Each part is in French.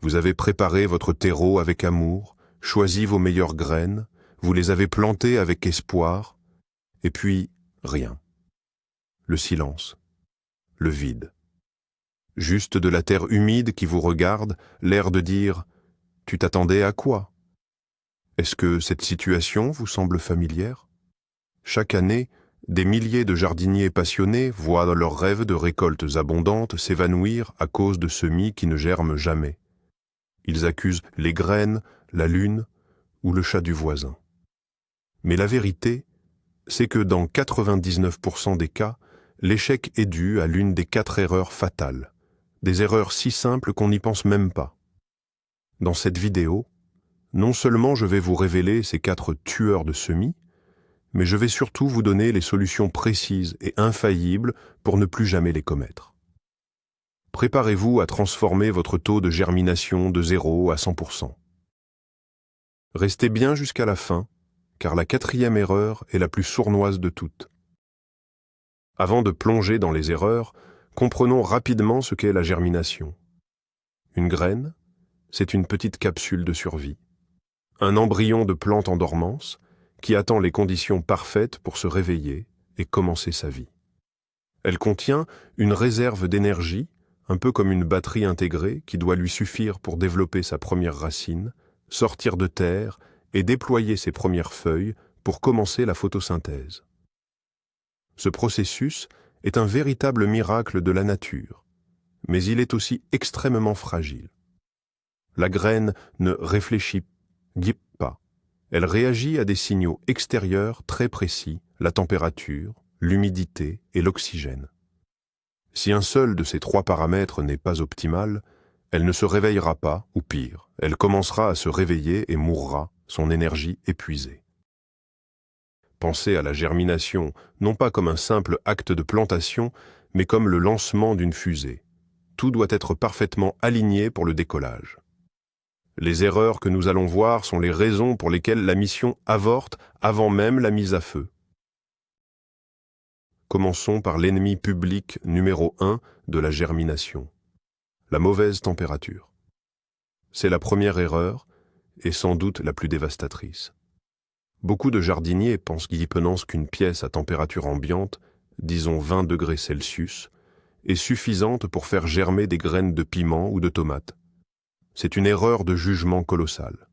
Vous avez préparé votre terreau avec amour, choisi vos meilleures graines, vous les avez plantées avec espoir, et puis rien. Le silence, le vide. Juste de la terre humide qui vous regarde, l'air de dire « Tu t'attendais à quoi ?» Est-ce que cette situation vous semble familière? Chaque année, des milliers de jardiniers passionnés voient leurs rêves de récoltes abondantes s'évanouir à cause de semis qui ne germent jamais. Ils accusent les graines, la lune ou le chat du voisin. Mais la vérité, c'est que dans 99% des cas, l'échec est dû à l'une des 4 erreurs fatales, des erreurs si simples qu'on n'y pense même pas. Dans cette vidéo, non seulement je vais vous révéler ces 4 tueurs de semis, mais je vais surtout vous donner les solutions précises et infaillibles pour ne plus jamais les commettre. Préparez-vous à transformer votre taux de germination de 0 à 100%. Restez bien jusqu'à la fin, car la 4e erreur est la plus sournoise de toutes. Avant de plonger dans les erreurs, comprenons rapidement ce qu'est la germination. Une graine, c'est une petite capsule de survie. Un embryon de plante en dormance qui attend les conditions parfaites pour se réveiller et commencer sa vie. Elle contient une réserve d'énergie, un peu comme une batterie intégrée qui doit lui suffire pour développer sa première racine, sortir de terre et déployer ses premières feuilles pour commencer la photosynthèse. Ce processus est un véritable miracle de la nature, mais il est aussi extrêmement fragile. La graine ne réfléchit pas. Elle réagit à des signaux extérieurs très précis, la température, l'humidité et l'oxygène. Si un seul de ces 3 paramètres n'est pas optimal, elle ne se réveillera pas, ou pire, elle commencera à se réveiller et mourra, son énergie épuisée. Pensez à la germination, non pas comme un simple acte de plantation, mais comme le lancement d'une fusée. Tout doit être parfaitement aligné pour le décollage. Les erreurs que nous allons voir sont les raisons pour lesquelles la mission avorte avant même la mise à feu. Commençons par l'ennemi public numéro 1 de la germination, la mauvaise température. C'est la première erreur et sans doute la plus dévastatrice. Beaucoup de jardiniers pensent qu'une pièce à température ambiante, disons 20 degrés Celsius, est suffisante pour faire germer des graines de piment ou de tomates. C'est une erreur de jugement colossale.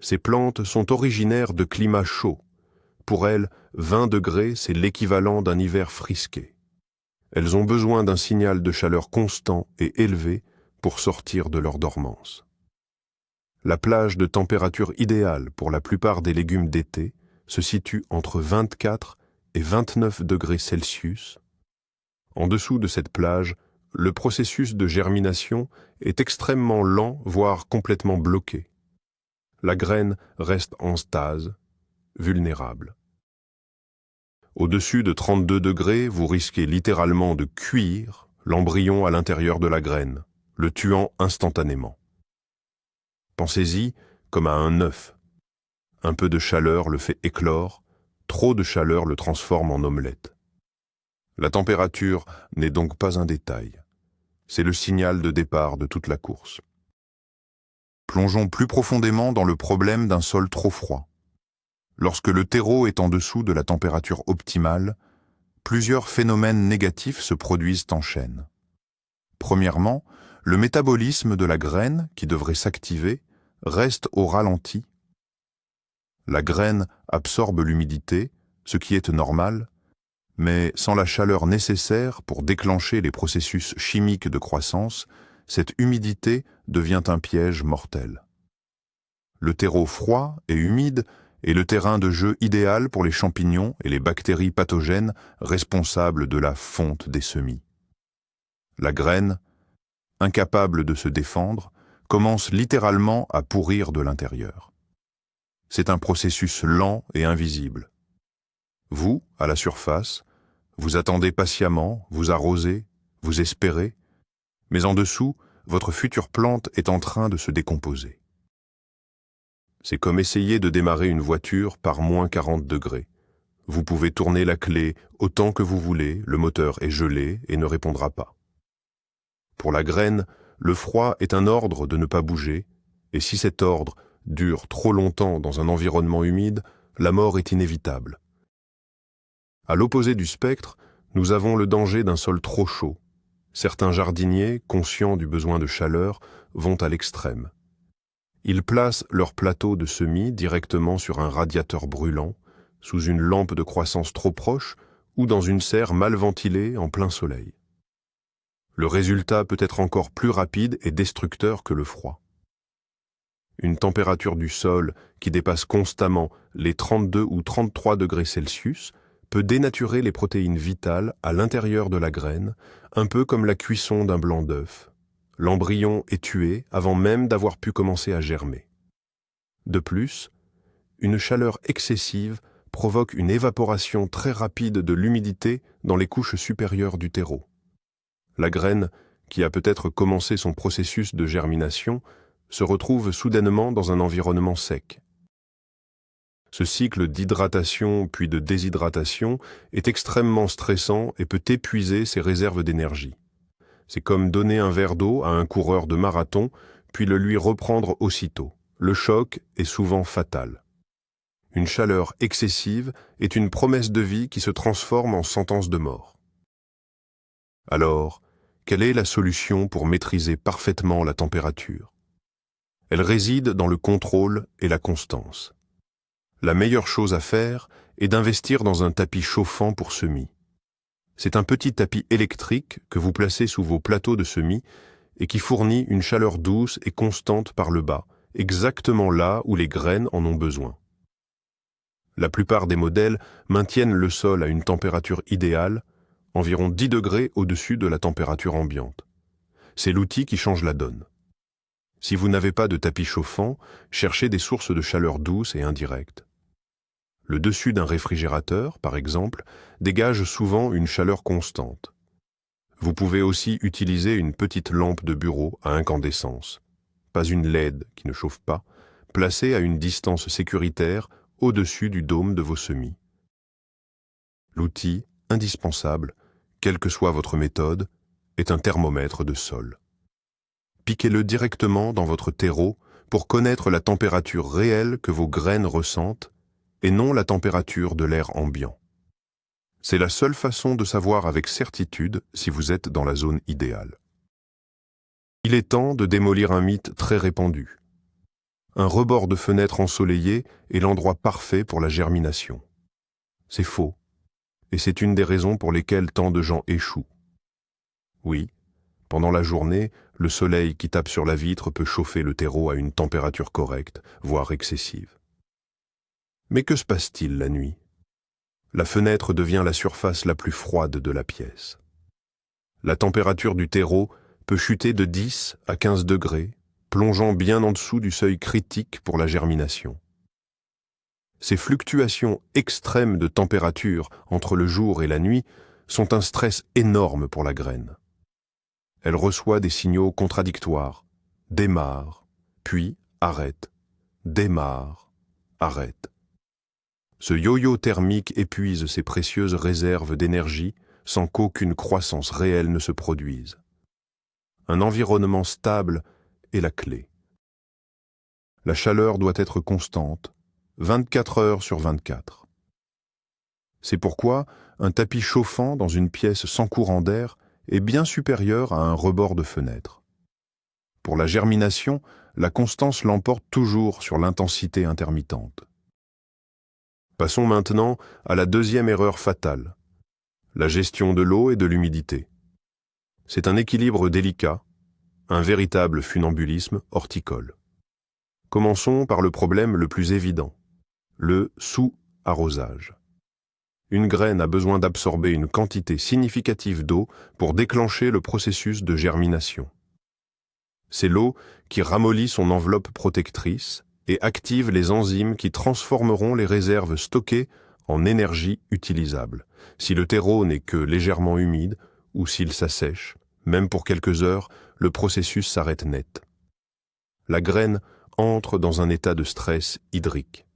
Ces plantes sont originaires de climats chauds. Pour elles, 20 degrés, c'est l'équivalent d'un hiver frisqué. Elles ont besoin d'un signal de chaleur constant et élevé pour sortir de leur dormance. La plage de température idéale pour la plupart des légumes d'été se situe entre 24 et 29 degrés Celsius. En dessous de cette plage, le processus de germination est extrêmement lent, voire complètement bloqué. La graine reste en stase, vulnérable. Au-dessus de 32 degrés, vous risquez littéralement de cuire l'embryon à l'intérieur de la graine, le tuant instantanément. Pensez-y comme à un œuf. Un peu de chaleur le fait éclore, trop de chaleur le transforme en omelette. La température n'est donc pas un détail. C'est le signal de départ de toute la course. Plongeons plus profondément dans le problème d'un sol trop froid. Lorsque le terreau est en dessous de la température optimale, plusieurs phénomènes négatifs se produisent en chaîne. Premièrement, le métabolisme de la graine, qui devrait s'activer, reste au ralenti. La graine absorbe l'humidité, ce qui est normal, mais sans la chaleur nécessaire pour déclencher les processus chimiques de croissance, cette humidité devient un piège mortel. Le terreau froid et humide est le terrain de jeu idéal pour les champignons et les bactéries pathogènes responsables de la fonte des semis. La graine, incapable de se défendre, commence littéralement à pourrir de l'intérieur. C'est un processus lent et invisible. Vous, à la surface, vous attendez patiemment, vous arrosez, vous espérez, mais en dessous, votre future plante est en train de se décomposer. C'est comme essayer de démarrer une voiture par moins 40 degrés. Vous pouvez tourner la clé autant que vous voulez, le moteur est gelé et ne répondra pas. Pour la graine, Le froid est un ordre de ne pas bouger, et si cet ordre dure trop longtemps dans un environnement humide, la mort est inévitable. À l'opposé du spectre, nous avons le danger d'un sol trop chaud. Certains jardiniers, conscients du besoin de chaleur, vont à l'extrême. Ils placent leur plateau de semis directement sur un radiateur brûlant, sous une lampe de croissance trop proche ou dans une serre mal ventilée en plein soleil. Le résultat peut être encore plus rapide et destructeur que le froid. Une température du sol qui dépasse constamment les 32 ou 33 degrés Celsius peut dénaturer les protéines vitales à l'intérieur de la graine, un peu comme la cuisson d'un blanc d'œuf. L'embryon est tué avant même d'avoir pu commencer à germer. De plus, une chaleur excessive provoque une évaporation très rapide de l'humidité dans les couches supérieures du terreau. La graine, qui a peut-être commencé son processus de germination, se retrouve soudainement dans un environnement sec. Ce cycle d'hydratation puis de déshydratation est extrêmement stressant et peut épuiser ses réserves d'énergie. C'est comme donner un verre d'eau à un coureur de marathon, puis le lui reprendre aussitôt. Le choc est souvent fatal. Une chaleur excessive est une promesse de vie qui se transforme en sentence de mort. Alors, quelle est la solution pour maîtriser parfaitement la température? Elle réside dans le contrôle et la constance. La meilleure chose à faire est d'investir dans un tapis chauffant pour semis. C'est un petit tapis électrique que vous placez sous vos plateaux de semis et qui fournit une chaleur douce et constante par le bas, exactement là où les graines en ont besoin. La plupart des modèles maintiennent le sol à une température idéale, environ 10 degrés au-dessus de la température ambiante. C'est l'outil qui change la donne. Si vous n'avez pas de tapis chauffant, cherchez des sources de chaleur douce et indirecte. Le dessus d'un réfrigérateur, par exemple, dégage souvent une chaleur constante. Vous pouvez aussi utiliser une petite lampe de bureau à incandescence, pas une LED qui ne chauffe pas, placée à une distance sécuritaire au-dessus du dôme de vos semis. L'outil indispensable, quelle que soit votre méthode, est un thermomètre de sol. Piquez-le directement dans votre terreau pour connaître la température réelle que vos graines ressentent et non la température de l'air ambiant. C'est la seule façon de savoir avec certitude si vous êtes dans la zone idéale. Il est temps de démolir un mythe très répandu. Un rebord de fenêtre ensoleillé est l'endroit parfait pour la germination. C'est faux, et c'est une des raisons pour lesquelles tant de gens échouent. Oui, pendant la journée, le soleil qui tape sur la vitre peut chauffer le terreau à une température correcte, voire excessive. Mais que se passe-t-il la nuit? La fenêtre devient la surface la plus froide de la pièce. La température du terreau peut chuter de 10 à 15 degrés, plongeant bien en dessous du seuil critique pour la germination. Ces fluctuations extrêmes de température entre le jour et la nuit sont un stress énorme pour la graine. Elle reçoit des signaux contradictoires, démarre, puis arrête, démarre, arrête. Ce yo-yo thermique épuise ses précieuses réserves d'énergie sans qu'aucune croissance réelle ne se produise. Un environnement stable est la clé. La chaleur doit être constante, 24 heures sur 24. C'est pourquoi un tapis chauffant dans une pièce sans courant d'air est bien supérieur à un rebord de fenêtre. Pour la germination, la constance l'emporte toujours sur l'intensité intermittente. Passons maintenant à la deuxième erreur fatale, la gestion de l'eau et de l'humidité. C'est un équilibre délicat, un véritable funambulisme horticole. Commençons par le problème le plus évident, le sous-arrosage. Une graine a besoin d'absorber une quantité significative d'eau pour déclencher le processus de germination. C'est l'eau qui ramollit son enveloppe protectrice et active les enzymes qui transformeront les réserves stockées en énergie utilisable, si le terreau n'est que légèrement humide ou s'il s'assèche. Même pour quelques heures, le processus s'arrête net. La graine entre dans un état de stress hydrique.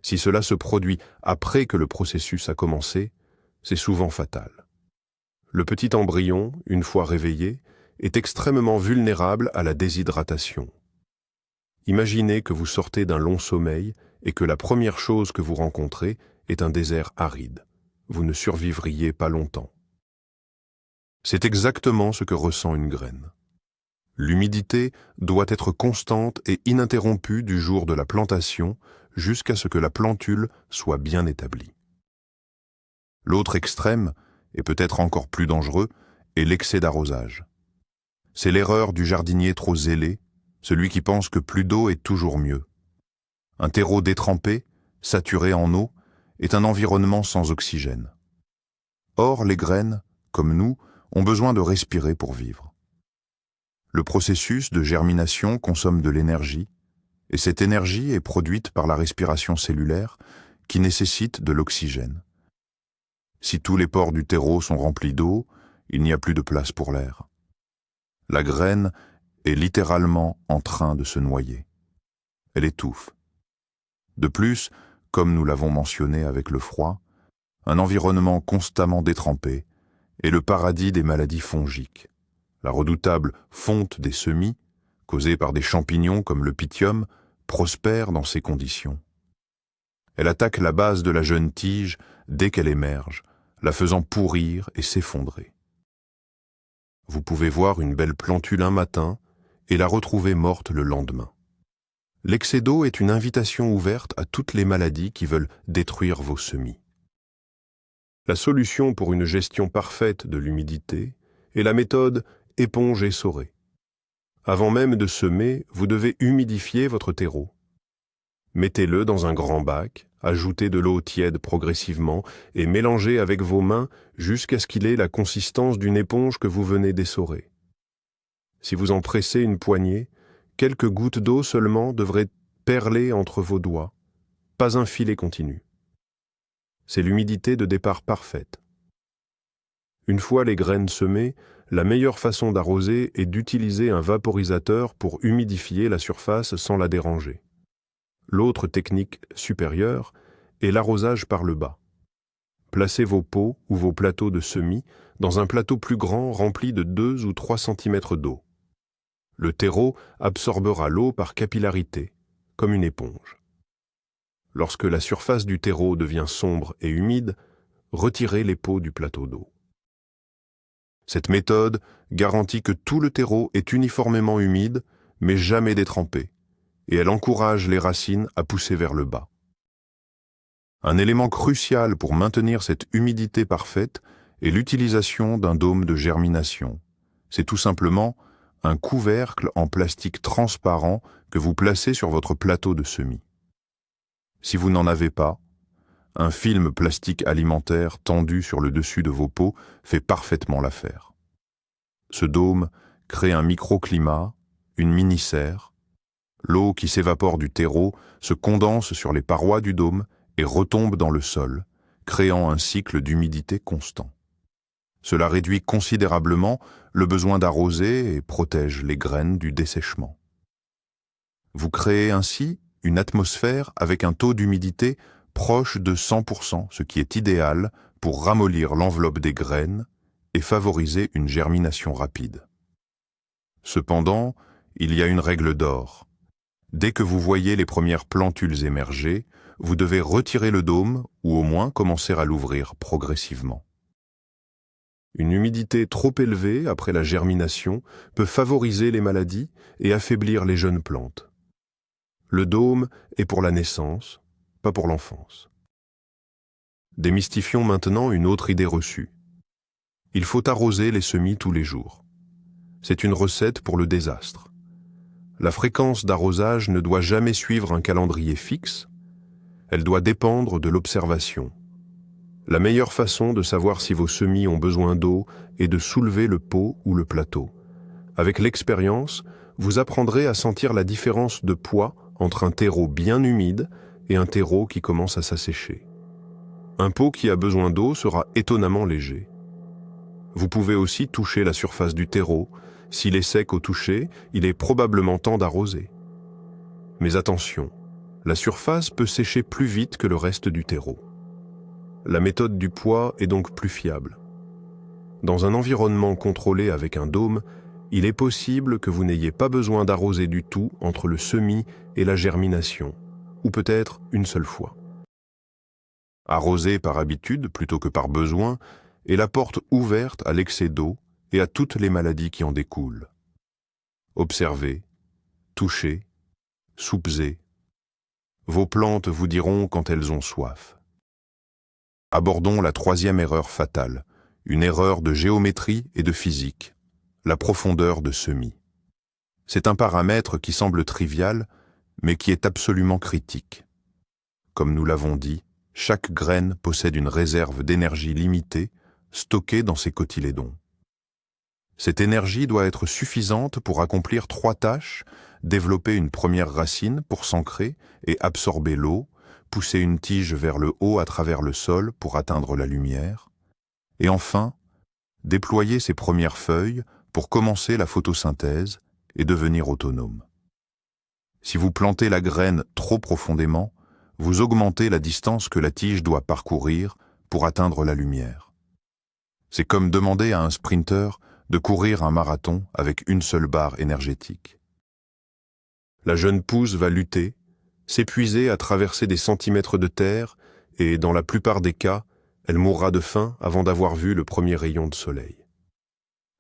Si cela se produit après que le processus a commencé, c'est souvent fatal. Le petit embryon, une fois réveillé, est extrêmement vulnérable à la déshydratation. Imaginez que vous sortez d'un long sommeil et que la première chose que vous rencontrez est un désert aride. Vous ne survivriez pas longtemps. C'est exactement ce que ressent une graine. L'humidité doit être constante et ininterrompue du jour de la plantation jusqu'à ce que la plantule soit bien établie. L'autre extrême, et peut-être encore plus dangereux, est l'excès d'arrosage. C'est l'erreur du jardinier trop zélé, celui qui pense que plus d'eau est toujours mieux. Un terreau détrempé, saturé en eau, est un environnement sans oxygène. Or, les graines, comme nous, ont besoin de respirer pour vivre. Le processus de germination consomme de l'énergie, et cette énergie est produite par la respiration cellulaire qui nécessite de l'oxygène. Si tous les pores du terreau sont remplis d'eau, il n'y a plus de place pour l'air. La graine est littéralement en train de se noyer. Elle étouffe. De plus, comme nous l'avons mentionné avec le froid, un environnement constamment détrempé est le paradis des maladies fongiques. La redoutable fonte des semis, causée par des champignons comme le pythium, prospère dans ces conditions. Elle attaque la base de la jeune tige dès qu'elle émerge, la faisant pourrir et s'effondrer. Vous pouvez voir une belle plantule un matin et la retrouver morte le lendemain. L'excès d'eau est une invitation ouverte à toutes les maladies qui veulent détruire vos semis. La solution pour une gestion parfaite de l'humidité est la méthode éponge essorée. Avant même de semer, vous devez humidifier votre terreau. Mettez-le dans un grand bac, ajoutez de l'eau tiède progressivement et mélangez avec vos mains jusqu'à ce qu'il ait la consistance d'une éponge que vous venez d'essorer. Si vous en pressez une poignée, quelques gouttes d'eau seulement devraient perler entre vos doigts, pas un filet continu. C'est l'humidité de départ parfaite. Une fois les graines semées, la meilleure façon d'arroser est d'utiliser un vaporisateur pour humidifier la surface sans la déranger. L'autre technique supérieure est l'arrosage par le bas. Placez vos pots ou vos plateaux de semis dans un plateau plus grand rempli de 2 ou 3 cm d'eau. Le terreau absorbera l'eau par capillarité, comme une éponge. Lorsque la surface du terreau devient sombre et humide, retirez les pots du plateau d'eau. Cette méthode garantit que tout le terreau est uniformément humide, mais jamais détrempé, et elle encourage les racines à pousser vers le bas. Un élément crucial pour maintenir cette humidité parfaite est l'utilisation d'un dôme de germination. C'est tout simplement un couvercle en plastique transparent que vous placez sur votre plateau de semis. Si vous n'en avez pas, un film plastique alimentaire tendu sur le dessus de vos pots fait parfaitement l'affaire. Ce dôme crée un microclimat, une mini-serre. L'eau qui s'évapore du terreau se condense sur les parois du dôme et retombe dans le sol, créant un cycle d'humidité constant. Cela réduit considérablement le besoin d'arroser et protège les graines du dessèchement. Vous créez ainsi une atmosphère avec un taux d'humidité proche de 100%, ce qui est idéal pour ramollir l'enveloppe des graines et favoriser une germination rapide. Cependant, il y a une règle d'or. Dès que vous voyez les premières plantules émerger, vous devez retirer le dôme ou au moins commencer à l'ouvrir progressivement. Une humidité trop élevée après la germination peut favoriser les maladies et affaiblir les jeunes plantes. Le dôme est pour la naissance, pas pour l'enfance. Démystifions maintenant une autre idée reçue. Il faut arroser les semis tous les jours. C'est une recette pour le désastre. La fréquence d'arrosage ne doit jamais suivre un calendrier fixe, elle doit dépendre de l'observation. La meilleure façon de savoir si vos semis ont besoin d'eau est de soulever le pot ou le plateau. Avec l'expérience, vous apprendrez à sentir la différence de poids entre un terreau bien humide et un terreau qui commence à s'assécher. Un pot qui a besoin d'eau sera étonnamment léger. Vous pouvez aussi toucher la surface du terreau. S'il est sec au toucher, il est probablement temps d'arroser. Mais attention, la surface peut sécher plus vite que le reste du terreau. La méthode du poids est donc plus fiable. Dans un environnement contrôlé avec un dôme, Il est possible que vous n'ayez pas besoin d'arroser du tout entre le semis et la germination, ou peut-être une seule fois. Arroser par habitude plutôt que par besoin est la porte ouverte à l'excès d'eau et à toutes les maladies qui en découlent. Observez, touchez, soupesez. Vos plantes vous diront quand elles ont soif. Abordons la troisième erreur fatale, une erreur de géométrie et de physique, la profondeur de semis. C'est un paramètre qui semble trivial, mais qui est absolument critique. Comme nous l'avons dit, chaque graine possède une réserve d'énergie limitée, stockée dans ses cotylédons. Cette énergie doit être suffisante pour accomplir 3 tâches: développer une première racine pour s'ancrer et absorber l'eau, pousser une tige vers le haut à travers le sol pour atteindre la lumière, et enfin, déployer ses premières feuilles pour commencer la photosynthèse et devenir autonome. Si vous plantez la graine trop profondément, vous augmentez la distance que la tige doit parcourir pour atteindre la lumière. C'est comme demander à un sprinter de courir un marathon avec une seule barre énergétique. La jeune pousse va lutter, s'épuiser à traverser des centimètres de terre et, dans la plupart des cas, elle mourra de faim avant d'avoir vu le premier rayon de soleil.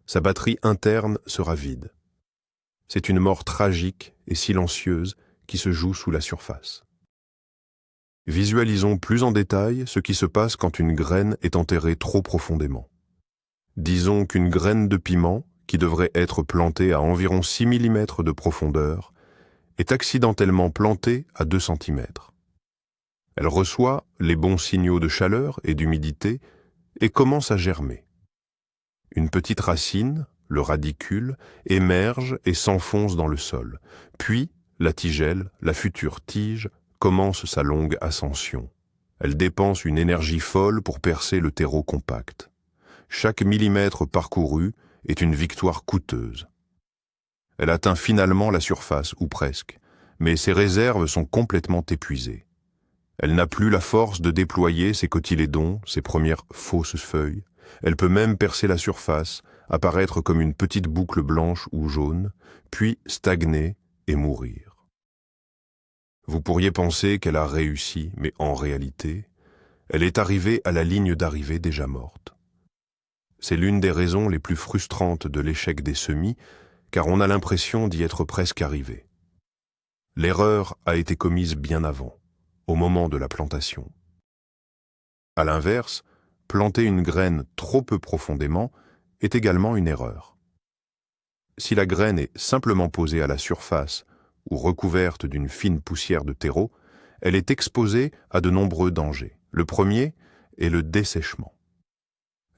Sa batterie interne sera vide. C'est une mort tragique et silencieuse qui se joue sous la surface. Visualisons plus en détail ce qui se passe quand une graine est enterrée trop profondément. Disons qu'une graine de piment, qui devrait être plantée à environ 6 mm de profondeur, est accidentellement plantée à 2 cm. Elle reçoit les bons signaux de chaleur et d'humidité et commence à germer. Une petite racine, le radicule, émerge et s'enfonce dans le sol. Puis, la tigelle, la future tige, commence sa longue ascension. Elle dépense une énergie folle pour percer le terreau compact. Chaque millimètre parcouru est une victoire coûteuse. Elle atteint finalement la surface, ou presque, mais ses réserves sont complètement épuisées. Elle n'a plus la force de déployer ses cotylédons, ses premières fausses feuilles. Elle peut même percer la surface, apparaître comme une petite boucle blanche ou jaune, puis stagner et mourir. Vous pourriez penser qu'elle a réussi, mais en réalité, elle est arrivée à la ligne d'arrivée déjà morte. C'est l'une des raisons les plus frustrantes de l'échec des semis, car on a l'impression d'y être presque arrivé. L'erreur a été commise bien avant, au moment de la plantation. À l'inverse, planter une graine trop peu profondément est également une erreur. Si la graine est simplement posée à la surface ou recouverte d'une fine poussière de terreau, elle est exposée à de nombreux dangers. Le premier est le dessèchement.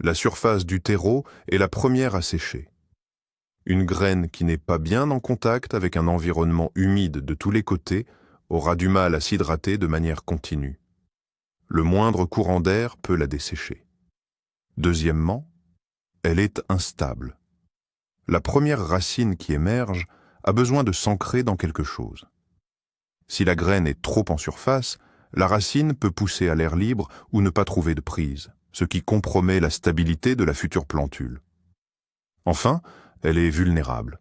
La surface du terreau est la première à sécher. Une graine qui n'est pas bien en contact avec un environnement humide de tous les côtés aura du mal à s'hydrater de manière continue. Le moindre courant d'air peut la dessécher. Deuxièmement, elle est instable. La première racine qui émerge a besoin de s'ancrer dans quelque chose. Si la graine est trop en surface, la racine peut pousser à l'air libre ou ne pas trouver de prise, ce qui compromet la stabilité de la future plantule. Enfin, elle est vulnérable.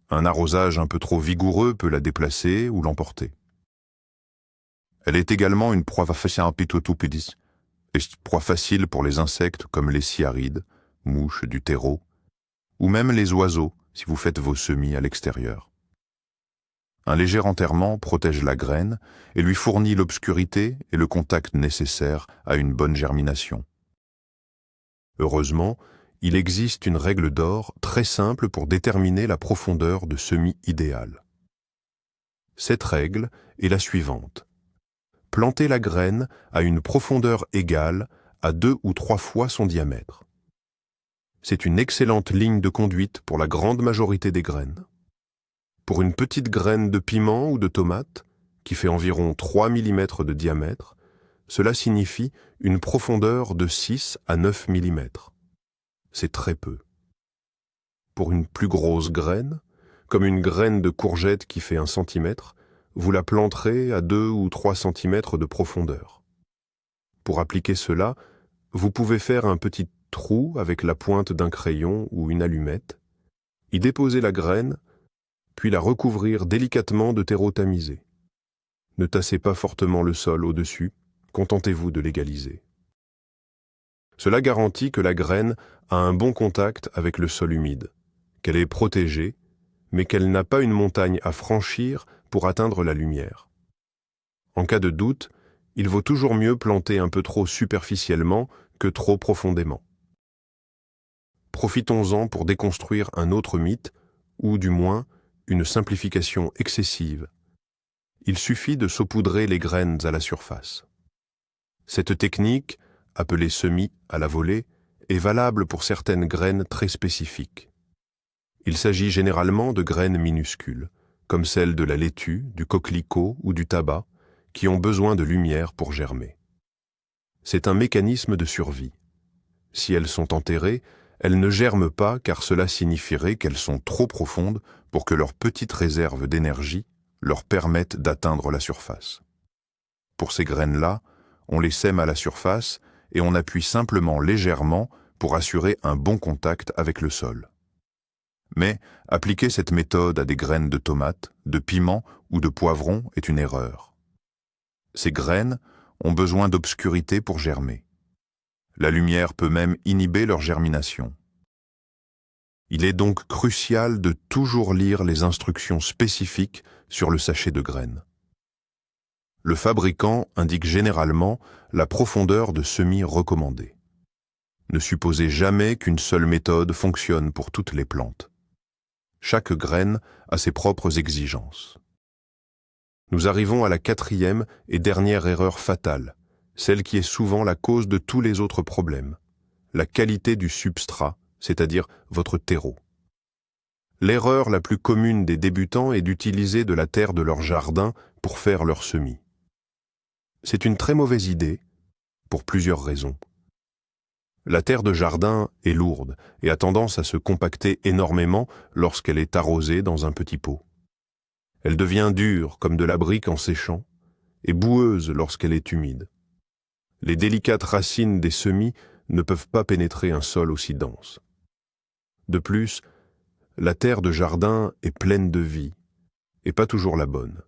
Un arrosage un peu trop vigoureux peut la déplacer ou l'emporter. Elle est également une proie facile pour les insectes comme les cyarides, mouches du terreau, ou même les oiseaux si vous faites vos semis à l'extérieur. Un léger enterrement protège la graine et lui fournit l'obscurité et le contact nécessaires à une bonne germination. Heureusement, il existe une règle d'or très simple pour déterminer la profondeur de semis idéal. Cette règle est la suivante. Plantez la graine à une profondeur égale à 2 ou 3 fois son diamètre. C'est une excellente ligne de conduite pour la grande majorité des graines. Pour une petite graine de piment ou de tomate, qui fait environ 3 mm de diamètre, cela signifie une profondeur de 6 à 9 mm. C'est très peu. Pour une plus grosse graine, comme une graine de courgette qui fait 1 cm, vous la planterez à 2 ou 3 cm de profondeur. Pour appliquer cela, vous pouvez faire un petit trou avec la pointe d'un crayon ou une allumette, Y déposer la graine, puis la recouvrir délicatement de terreau tamisé. Ne tassez pas fortement le sol au-dessus, contentez-vous de l'égaliser. Cela garantit que la graine a un bon contact avec le sol humide, qu'elle est protégée, mais qu'elle n'a pas une montagne à franchir pour atteindre la lumière. En cas de doute, il vaut toujours mieux planter un peu trop superficiellement que trop profondément. Profitons-en pour déconstruire un autre mythe, ou du moins une simplification excessive. Il suffit de saupoudrer les graines à la surface. Cette technique, appelée semis à la volée, est valable pour certaines graines très spécifiques. Il s'agit généralement de graines minuscules, comme celles de la laitue, du coquelicot ou du tabac, qui ont besoin de lumière pour germer. C'est un mécanisme de survie. Si elles sont enterrées, elles ne germent pas car cela signifierait qu'elles sont trop profondes pour que leur petite réserve d'énergie leur permette d'atteindre la surface. Pour ces graines-là, on les sème à la surface et on appuie simplement légèrement pour assurer un bon contact avec le sol. Mais appliquer cette méthode à des graines de tomates, de piments ou de poivrons est une erreur. Ces graines ont besoin d'obscurité pour germer. La lumière peut même inhiber leur germination. Il est donc crucial de toujours lire les instructions spécifiques sur le sachet de graines. Le fabricant indique généralement la profondeur de semis recommandée. Ne supposez jamais qu'une seule méthode fonctionne pour toutes les plantes. Chaque graine a ses propres exigences. Nous arrivons à la 4e et dernière erreur fatale, celle qui est souvent la cause de tous les autres problèmes, la qualité du substrat, c'est-à-dire votre terreau. L'erreur la plus commune des débutants est d'utiliser de la terre de leur jardin pour faire leurs semis. C'est une très mauvaise idée, pour plusieurs raisons. La terre de jardin est lourde et a tendance à se compacter énormément lorsqu'elle est arrosée dans un petit pot. Elle devient dure comme de la brique en séchant et boueuse lorsqu'elle est humide. Les délicates racines des semis ne peuvent pas pénétrer un sol aussi dense. De plus, la terre de jardin est pleine de vie et pas toujours la bonne.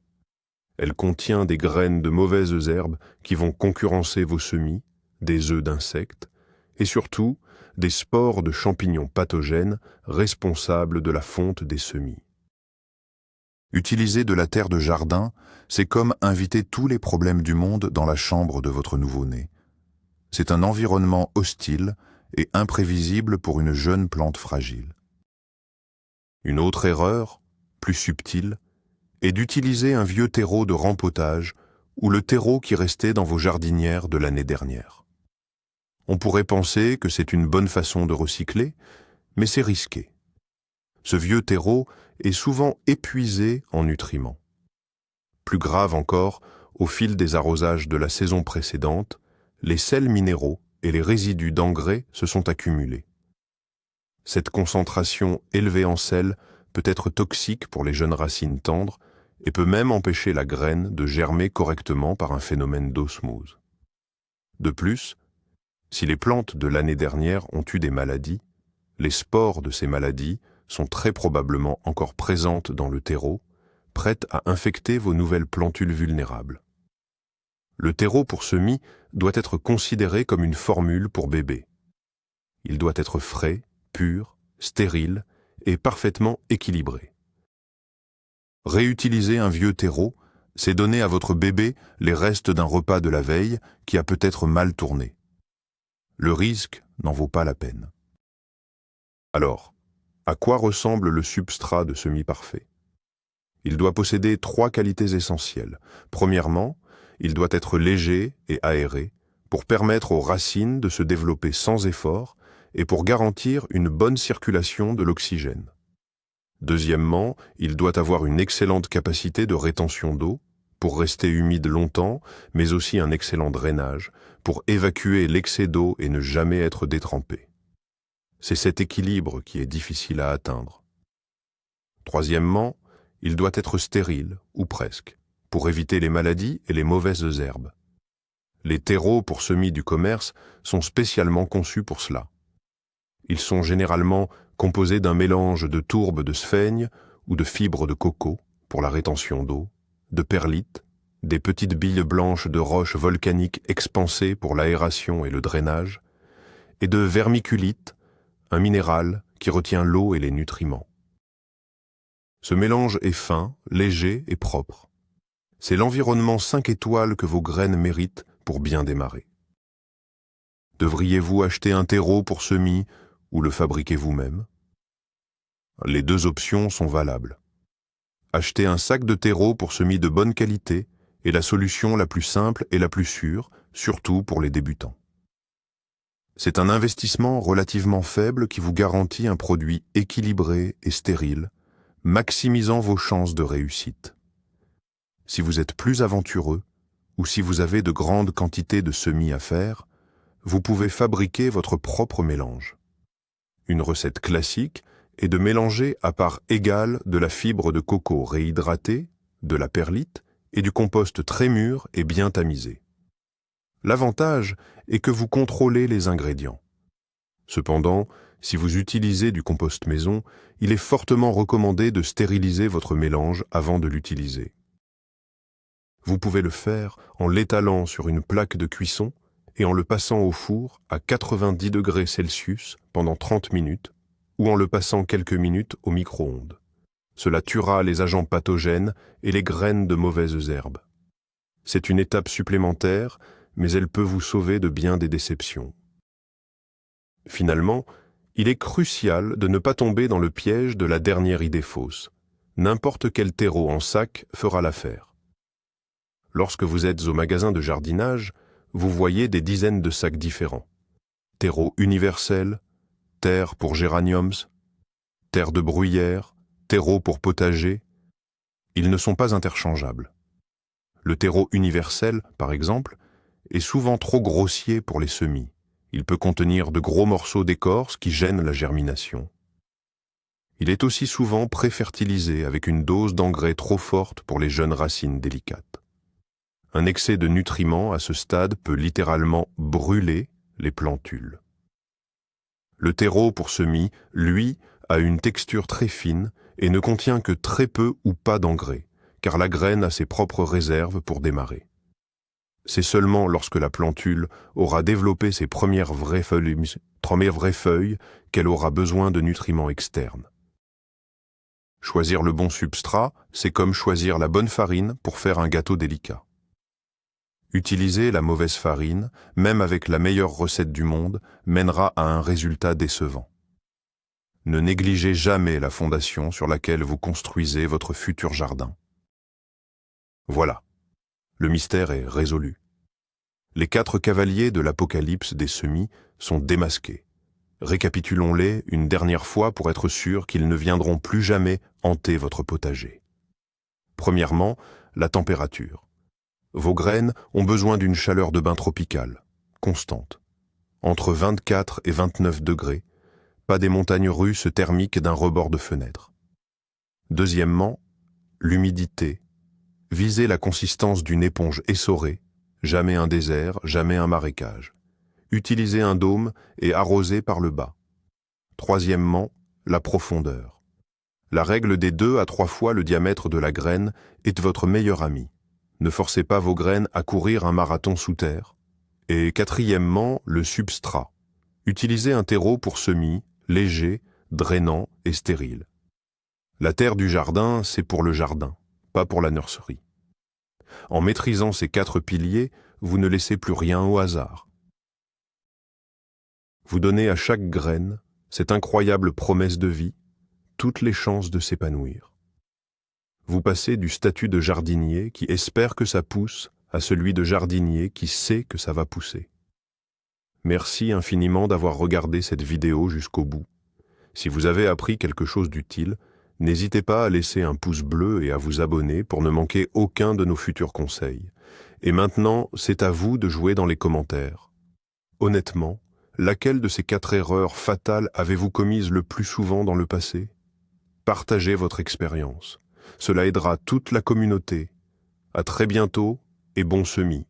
Elle contient des graines de mauvaises herbes qui vont concurrencer vos semis, des œufs d'insectes et surtout des spores de champignons pathogènes responsables de la fonte des semis. Utiliser de la terre de jardin, c'est comme inviter tous les problèmes du monde dans la chambre de votre nouveau-né. C'est un environnement hostile et imprévisible pour une jeune plante fragile. Une autre erreur, plus subtile, est d'utiliser un vieux terreau de rempotage ou le terreau qui restait dans vos jardinières de l'année dernière. On pourrait penser que c'est une bonne façon de recycler, mais c'est risqué. Ce vieux terreau est souvent épuisé en nutriments. Plus grave encore, au fil des arrosages de la saison précédente, les sels minéraux et les résidus d'engrais se sont accumulés. Cette concentration élevée en sel peut être toxique pour les jeunes racines tendres et peut même empêcher la graine de germer correctement par un phénomène d'osmose. De plus, si les plantes de l'année dernière ont eu des maladies, les spores de ces maladies sont très probablement encore présentes dans le terreau, prêtes à infecter vos nouvelles plantules vulnérables. Le terreau pour semis doit être considéré comme une formule pour bébé. Il doit être frais, pur, stérile et parfaitement équilibré. Réutiliser un vieux terreau, c'est donner à votre bébé les restes d'un repas de la veille qui a peut-être mal tourné. Le risque n'en vaut pas la peine. Alors, à quoi ressemble le substrat de semis parfait? Il doit posséder 3 qualités essentielles. Premièrement, il doit être léger et aéré pour permettre aux racines de se développer sans effort et pour garantir une bonne circulation de l'oxygène. Deuxièmement, il doit avoir une excellente capacité de rétention d'eau pour rester humide longtemps, mais aussi un excellent drainage pour évacuer l'excès d'eau et ne jamais être détrempé. C'est cet équilibre qui est difficile à atteindre. Troisièmement, il doit être stérile, ou presque, pour éviter les maladies et les mauvaises herbes. Les terreaux pour semis du commerce sont spécialement conçus pour cela. Ils sont généralement composés d'un mélange de tourbe de sphaigne ou de fibres de coco pour la rétention d'eau, de perlite, des petites billes blanches de roches volcaniques expansées pour l'aération et le drainage, et de vermiculite, un minéral qui retient l'eau et les nutriments. Ce mélange est fin, léger et propre. C'est l'environnement 5 étoiles que vos graines méritent pour bien démarrer. Devriez-vous acheter un terreau pour semis ou le fabriquer vous-même? Les deux options sont valables. Acheter un sac de terreau pour semis de bonne qualité est la solution la plus simple et la plus sûre, surtout pour les débutants. C'est un investissement relativement faible qui vous garantit un produit équilibré et stérile, maximisant vos chances de réussite. Si vous êtes plus aventureux ou si vous avez de grandes quantités de semis à faire, vous pouvez fabriquer votre propre mélange. Une recette classique est de mélanger à part égale de la fibre de coco réhydratée, de la perlite et du compost très mûr et bien tamisé. L'avantage est que vous contrôlez les ingrédients. Cependant, si vous utilisez du compost maison, il est fortement recommandé de stériliser votre mélange avant de l'utiliser. Vous pouvez le faire en l'étalant sur une plaque de cuisson et en le passant au four à 90 degrés Celsius pendant 30 minutes ou en le passant quelques minutes au micro-ondes. Cela tuera les agents pathogènes et les graines de mauvaises herbes. C'est une étape supplémentaire, mais elle peut vous sauver de bien des déceptions. Finalement, il est crucial de ne pas tomber dans le piège de la dernière idée fausse. N'importe quel terreau en sac fera l'affaire. Lorsque vous êtes au magasin de jardinage, vous voyez des dizaines de sacs différents. Terreau universel, terre pour géraniums, terre de bruyère, terreau pour potager. Ils ne sont pas interchangeables. Le terreau universel, par exemple, est souvent trop grossier pour les semis. Il peut contenir de gros morceaux d'écorce qui gênent la germination. Il est aussi souvent pré-fertilisé avec une dose d'engrais trop forte pour les jeunes racines délicates. Un excès de nutriments à ce stade peut littéralement brûler les plantules. Le terreau pour semis, lui, a une texture très fine et ne contient que très peu ou pas d'engrais, car la graine a ses propres réserves pour démarrer. C'est seulement lorsque la plantule aura développé ses premières vraies feuilles qu'elle aura besoin de nutriments externes. Choisir le bon substrat, c'est comme choisir la bonne farine pour faire un gâteau délicat. Utiliser la mauvaise farine, même avec la meilleure recette du monde, mènera à un résultat décevant. Ne négligez jamais la fondation sur laquelle vous construisez votre futur jardin. Voilà, le mystère est résolu. Les 4 cavaliers de l'apocalypse des semis sont démasqués. Récapitulons-les une dernière fois pour être sûr qu'ils ne viendront plus jamais hanter votre potager. Premièrement, la température. Vos graines ont besoin d'une chaleur de bain tropicale, constante. Entre 24 et 29 degrés, pas des montagnes russes thermiques d'un rebord de fenêtre. Deuxièmement, l'humidité. Visez la consistance d'une éponge essorée, jamais un désert, jamais un marécage. Utilisez un dôme et arrosez par le bas. Troisièmement, la profondeur. La règle des 2 à 3 fois le diamètre de la graine est votre meilleur ami. Ne forcez pas vos graines à courir un marathon sous terre. Et quatrièmement, le substrat. Utilisez un terreau pour semis, léger, drainant et stérile. La terre du jardin, c'est pour le jardin, pas pour la nurserie. En maîtrisant ces 4 piliers, vous ne laissez plus rien au hasard. Vous donnez à chaque graine, cette incroyable promesse de vie, toutes les chances de s'épanouir. Vous passez du statut de jardinier qui espère que ça pousse à celui de jardinier qui sait que ça va pousser. Merci infiniment d'avoir regardé cette vidéo jusqu'au bout. Si vous avez appris quelque chose d'utile, n'hésitez pas à laisser un pouce bleu et à vous abonner pour ne manquer aucun de nos futurs conseils. Et maintenant, c'est à vous de jouer dans les commentaires. Honnêtement, laquelle de ces 4 erreurs fatales avez-vous commises le plus souvent dans le passé? Partagez votre expérience. Cela aidera toute la communauté. À très bientôt et bon semis.